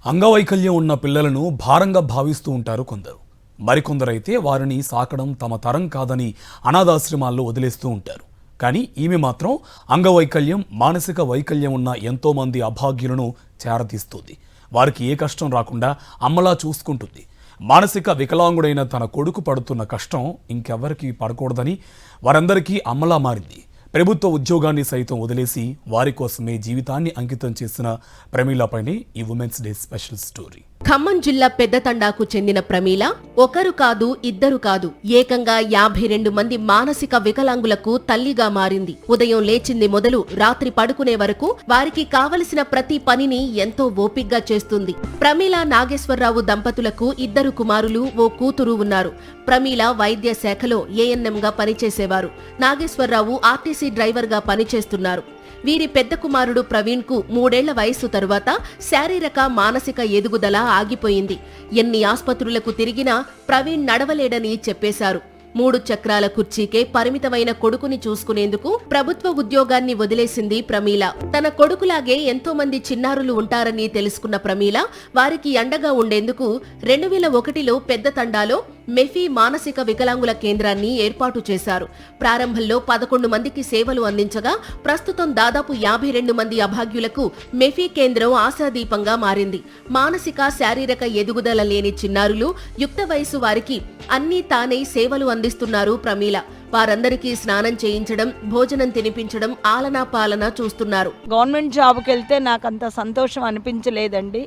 అంగవైకల్యం ఉన్న పిల్లలను భారంగా భావిస్తూ ఉంటారు కొందరు. మరికొందరైతే వారిని సాకడం తమ తరం కాదని అనాథాశ్రమాల్లో వదిలేస్తూ ఉంటారు. కానీ ఈమె మాత్రం అంగవైకల్యం, మానసిక వైకల్యం ఉన్న ఎంతో మంది అభాగ్యులను చేరదీస్తుంది. వారికి ఏ కష్టం రాకుండా అమ్మలా చూసుకుంటుంది. మానసిక వికలాంగుడైన తన కొడుకు పడుతున్న కష్టం ఇంకెవ్వరికీ పడకూడదని వారందరికీ అమ్మలా మారింది. ప్రభుత్వ ఉద్యోగాన్ని సైతం వదిలేసి వారి కోసమే జీవితాన్ని అంకితం చేసిన ప్రమీలపైనే ఈ women's day special story. Khammam జిల్లా పెద్దతండాకు చెందిన ప్రమీల ఒకరు కాదు, ఇద్దరు కాదు, ఏకంగా 52 మంది మానసిక వికలాంగులకు తల్లిగా మారింది. ఉదయం లేచింది మొదలు రాత్రి పడుకునే వరకు వారికి కావలసిన ప్రతి పనిని ఎంతో ఓపిగ్గా చేస్తుంది. ప్రమీల నాగేశ్వరరావు దంపతులకు 2 కుమారులు, ఓ కూతురు ఉన్నారు. ప్రమీల వైద్య శాఖలో ఏఎన్ఎంగా పనిచేసేవారు. నాగేశ్వరరావు ఆర్టీసీ డ్రైవర్గా పనిచేస్తున్నారు. వీరి పెద్ద కుమారుడు ప్రవీణ్ కు 3 ఏళ్ల వయస్సు తరువాత శారీరక మానసిక ఎదుగుదల ఆగిపోయింది. ఎన్ని ఆస్పత్రులకు తిరిగినా ప్రవీణ్ నడవలేడని చెప్పేశారు. 3 చక్రాల కుర్చీకే పరిమితమైన కొడుకుని చూసుకునేందుకు ప్రభుత్వ ఉద్యోగాన్ని వదిలేసింది ప్రమీల. తన కొడుకులాగే ఎంతో మంది చిన్నారులు ఉంటారని తెలుసుకున్న ప్రమీల వారికి అండగా ఉండేందుకు 2001లో పెద్ద తండాలో మెఫీ మానసిక వికలాంగుల కేంద్రాన్ని ఏర్పాటు చేశారు. ప్రారంభంలో 11 మందికి సేవలు అందించగా ప్రస్తుతం దాదాపు 52 మంది అభాగ్యులకు మెఫీ కేంద్రం ఆశాదీపంగా మారింది. మానసిక, శారీరక ఎదుగుదల లేని చిన్నారులు, యుక్త వయసు వారికి అన్నీ తానే సేవలు అందిస్తున్నారు ప్రమీల. వారందరికీ స్నానం చేయించడం, భోజనం తినిపించడం, ఆలనా పాలన చూస్తున్నారు. గవర్నమెంట్ జాబ్కి వెళ్తే నాకు అంత సంతోషం అనిపించలేదండి.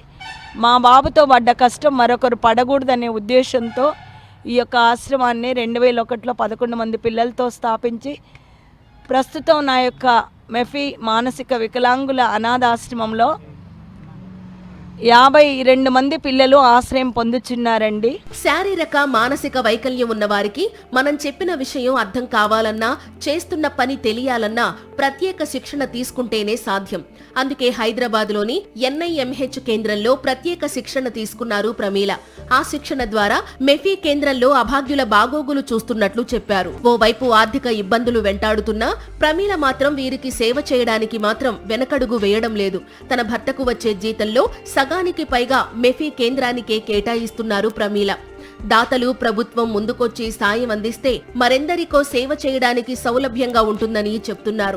మా బాబుతో పడ్డ కష్టం మరొకరు పడకూడదనే ఉద్దేశంతో ఈ యొక్క ఆశ్రమాన్ని 2001లో 11 మంది పిల్లలతో స్థాపించి ప్రస్తుతం నా యొక్క మెఫీ మానసిక వికలాంగుల అనాథాశ్రమంలో 52 మంది పిల్లలు ఆశ్రయం పొందుచున్నారండి. శారీరక మానసిక వైకల్యం ఉన్న వారికి మనం చెప్పిన విషయం అర్థం కావాలన్నా, చేస్తున్న పని తెలియాలన్నా ప్రత్యేక శిక్షణ తీసుకుంటేనే సాధ్యం. అందుకే హైదరాబాద్లోని NIMH కేంద్రంలో ప్రత్యేక శిక్షణ తీసుకున్నారు ప్రమీల. ఆ శిక్షణ ద్వారా మెఫీ కేంద్రంలో అభాగ్యుల బాగోగులు చూస్తున్నట్లు చెప్పారు. ఓవైపు ఆర్థిక ఇబ్బందులు వెంటాడుతున్నా ప్రమీల మాత్రం వీరికి సేవ చేయడానికి మాత్రం వెనకడుగు వేయడం లేదు. తన భర్తకు వచ్చే జీతంలో సగానికి పైగా మెఫీ కేంద్రానికే కేటాయిస్తున్నారు ప్రమీల. దాతలు, ప్రభుత్వం ముందుకొచ్చి సాయం అందిస్తే మరెందరికో సేవ చేయడానికి సౌలభ్యంగా ఉంటుందని చెప్తున్నారు.